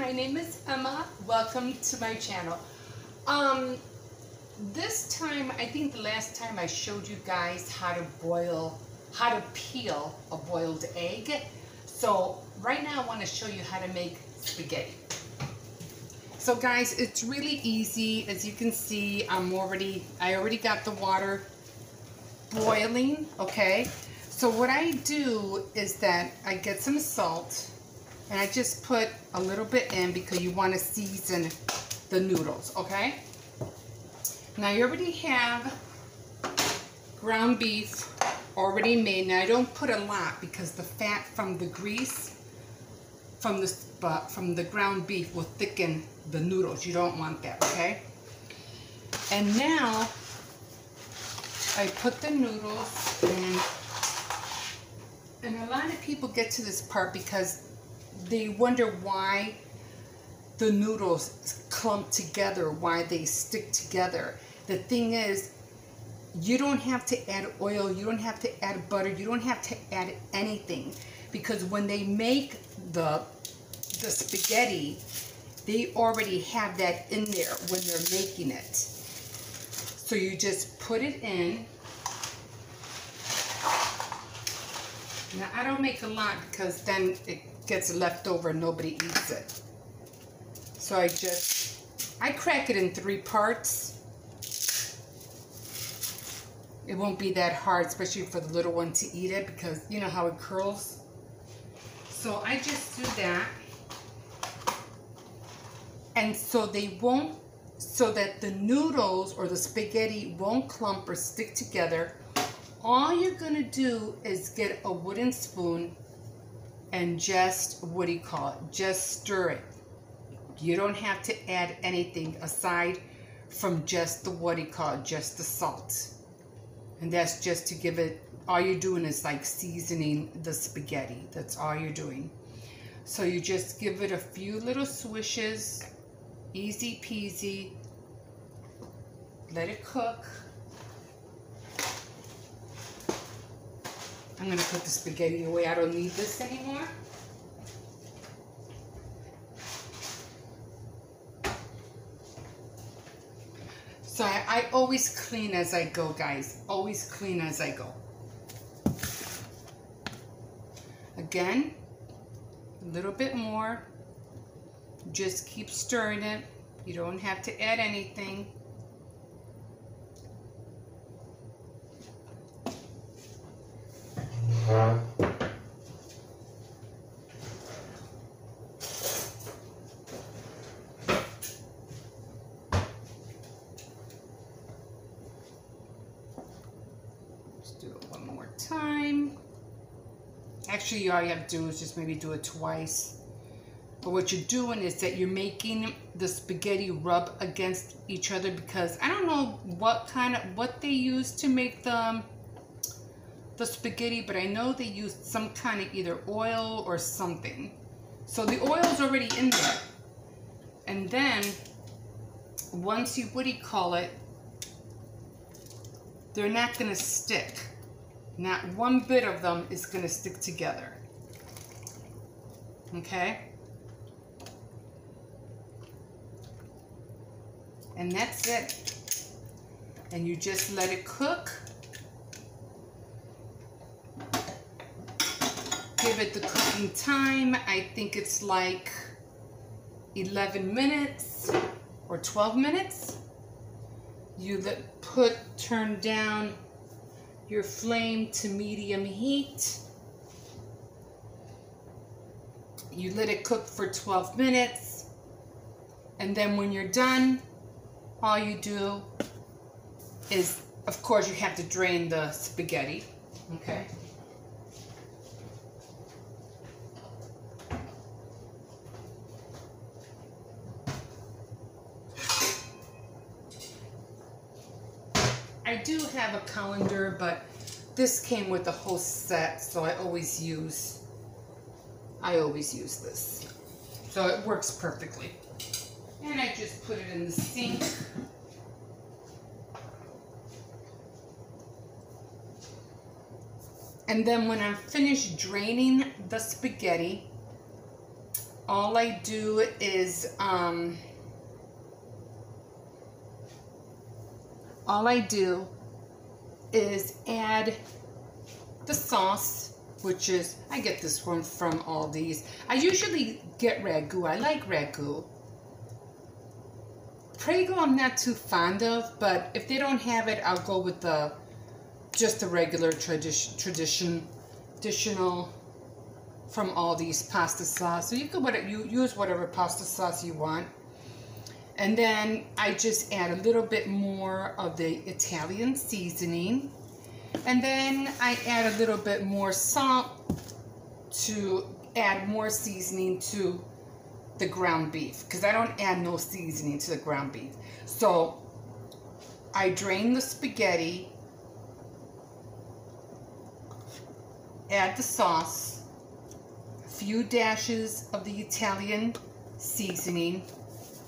my name is Emma. Welcome to my channel. This time, I think the last time I showed you guys how to peel a boiled egg. So right now I want to show you how to make spaghetti. So guys, it's really easy. As you can see, I already got the water boiling, okay? So what I do is that I get some salt and I just put a little bit in because you want to season the noodles, okay? Now you already have ground beef already made. Now I don't put a lot because the fat from the grease from the ground beef will thicken the noodles. You don't want that, okay? And now I put the noodles in, and a lot of people get to this part because they wonder why the noodles clump together, why they stick together. The thing is, you don't have to add oil, you don't have to add butter, you don't have to add anything, because when they make the spaghetti, they already have that in there when they're making it. So you just put it in. Now I don't make a lot because then it gets left over and nobody eats it. So I crack it in 3 parts. It won't be that hard, especially for the little one to eat it, because you know how it curls. So I just do that. And so so that the noodles or the spaghetti won't clump or stick together, all you're gonna do is get a wooden spoon and just, just stir it. You don't have to add anything aside from just just the salt. And that's just to give it, all you're doing is like seasoning the spaghetti. That's all you're doing. So you just give it a few little swishes, easy peasy. Let it cook. I'm going to put the spaghetti away. I don't need this anymore. So I always clean as I go, guys. Always clean as I go. Again, a little bit more. Just keep stirring it. You don't have to add anything. Do it one more time. Actually, all you have to do is just maybe do it twice. But what you're doing is that you're making the spaghetti rub against each other, because I don't know what they use to make the spaghetti, but I know they used some kind of either oil or something. So the oil's already in there. And then once you they're not going to stick. Not one bit of them is going to stick together. Okay? And that's it. And you just let it cook. Give it the cooking time. I think it's like 11 minutes or 12 minutes. You turn down your flame to medium heat. You let it cook for 12 minutes. And then when you're done, all you do is, of course, you have to drain the spaghetti. Okay? I do have a colander, but this came with the whole set, so I always use this. So it works perfectly. And I just put it in the sink. And then when I'm finished draining the spaghetti, all I do is add the sauce, which is, I get this one from Aldi's. I usually get ragu. I like ragu. Prego I'm not too fond of, but if they don't have it, I'll go with just the regular traditional from Aldi's pasta sauce. So you can use whatever pasta sauce you want. And then I just add a little bit more of the Italian seasoning. And then I add a little bit more salt to add more seasoning to the ground beef, because I don't add no seasoning to the ground beef. So I drain the spaghetti, add the sauce, a few dashes of the Italian seasoning,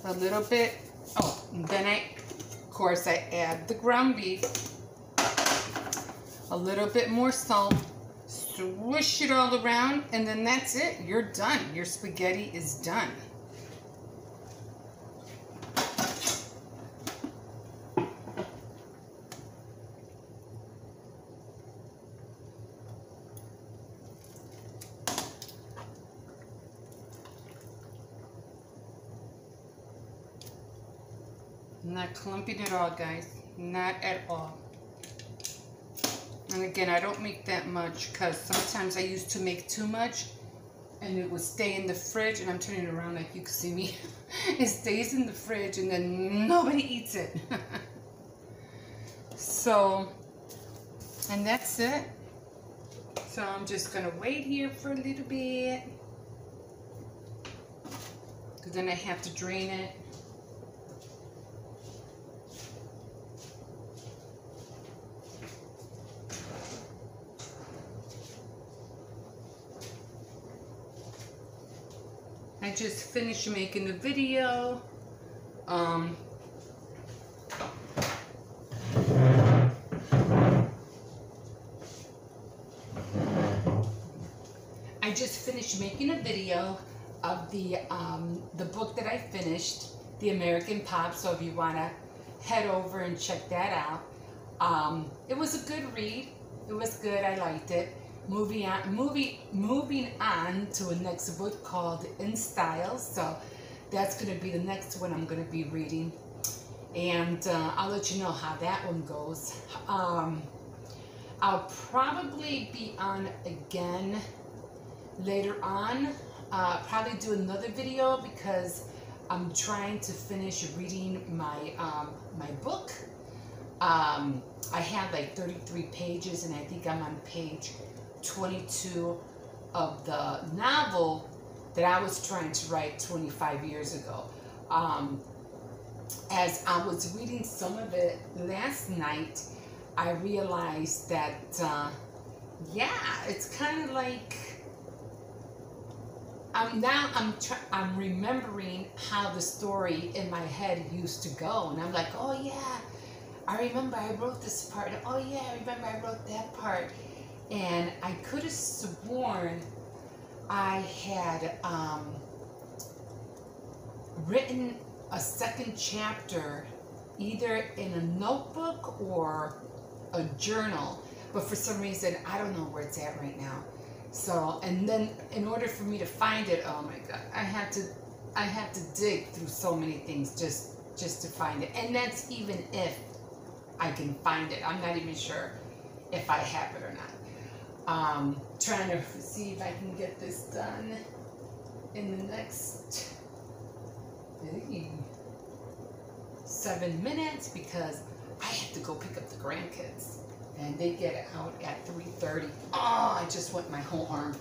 a little bit, and then of course I add the ground beef, a little bit more salt, swish it all around, and then that's it. You're done. Your spaghetti is done. Not clumping at all, guys. Not at all. And again, I don't make that much because sometimes I used to make too much and it would stay in the fridge, and I'm turning it around like you can see me. It stays in the fridge and then nobody eats it. So, and that's it. So I'm just gonna wait here for a little bit, because then I have to drain it. I just finished making the video. I just finished making a video of the book that I finished, The American Pop. So if you want to head over and check that out. It was a good read. It was good. I liked it. Moving on to a next book called In Style. So that's going to be the next one I'm going to be reading, and I'll let you know how that one goes. I'll probably be on again later on, probably do another video, because I'm trying to finish reading my my book. I have like 33 pages, and I think I'm on page 22 of the novel that I was trying to write 25 years ago. As I was reading some of it last night, I realized that, yeah, it's kind of like, I'm remembering how the story in my head used to go, and I'm like, oh yeah, I remember I wrote this part. Oh yeah, I remember I wrote that part. And I could have sworn I had written a second chapter either in a notebook or a journal, but for some reason I don't know where it's at right now. So, and then in order for me to find it, oh my God, I had to dig through so many things just to find it. And that's even if I can find it. I'm not even sure if I have it or not. Trying to see if I can get this done in the next 7 minutes, because I have to go pick up the grandkids, and they get out at 3:30. Oh, I just went my whole arm.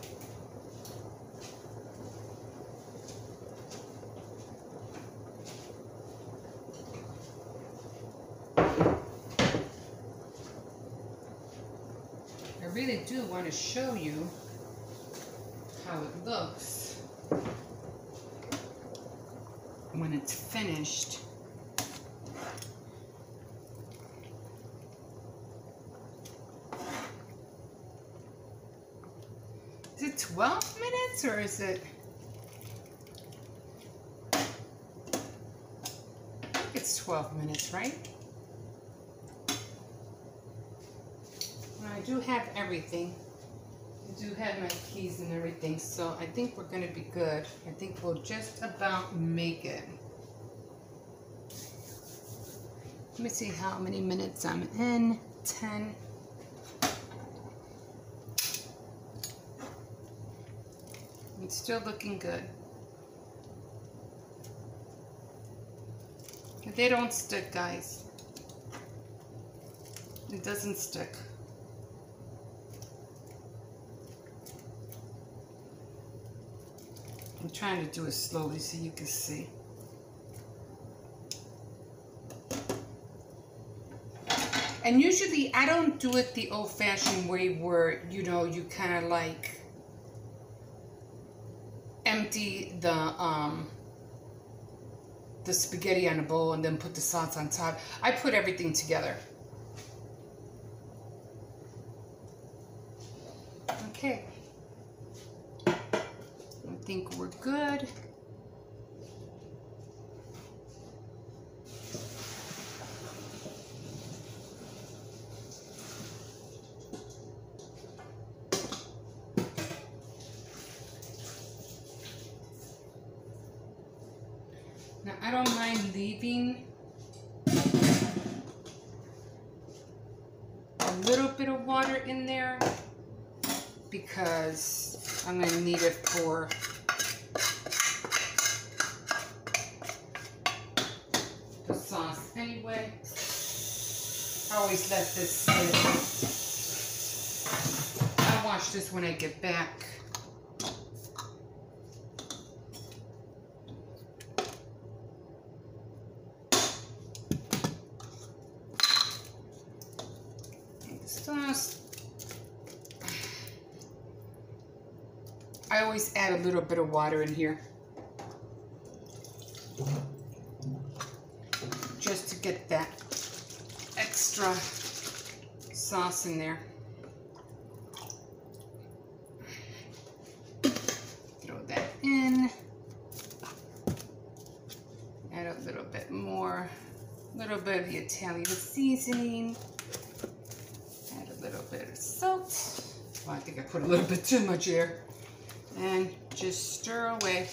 I really do want to show you how it looks when it's finished. Is it 12 minutes or is it 12 minutes, right? I do have everything. I do have my keys and everything, so I think we're going to be good. I think we'll just about make it. Let me see how many minutes I'm in. 10. It's still looking good. They don't stick, guys. It doesn't stick. I'm trying to do it slowly so you can see. And usually I don't do it the old-fashioned way where, you know, you kind of like empty the spaghetti on a bowl and then put the sauce on top. I put everything together. Okay. I think we're good. Now, I don't mind leaving a little bit of water in there because I'm going to need it for the sauce anyway. I always let this sit. I'll wash this when I get back. I always add a little bit of water in here just to get that extra sauce in there. Throw that in. Add a little bit more, a little bit of the Italian seasoning. Add a little bit of salt. Well, I think I put a little bit too much here. And just stir away.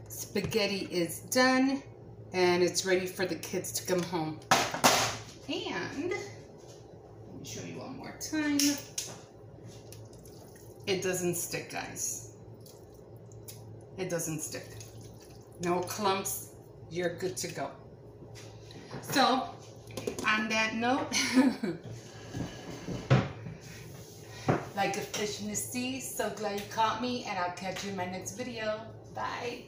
Spaghetti is done and it's ready for the kids to come home. And let me show you one more time. It doesn't stick, guys. It doesn't stick. No clumps. You're good to go. So, on that note, like a fish in the sea, so glad you caught me, and I'll catch you in my next video. Bye.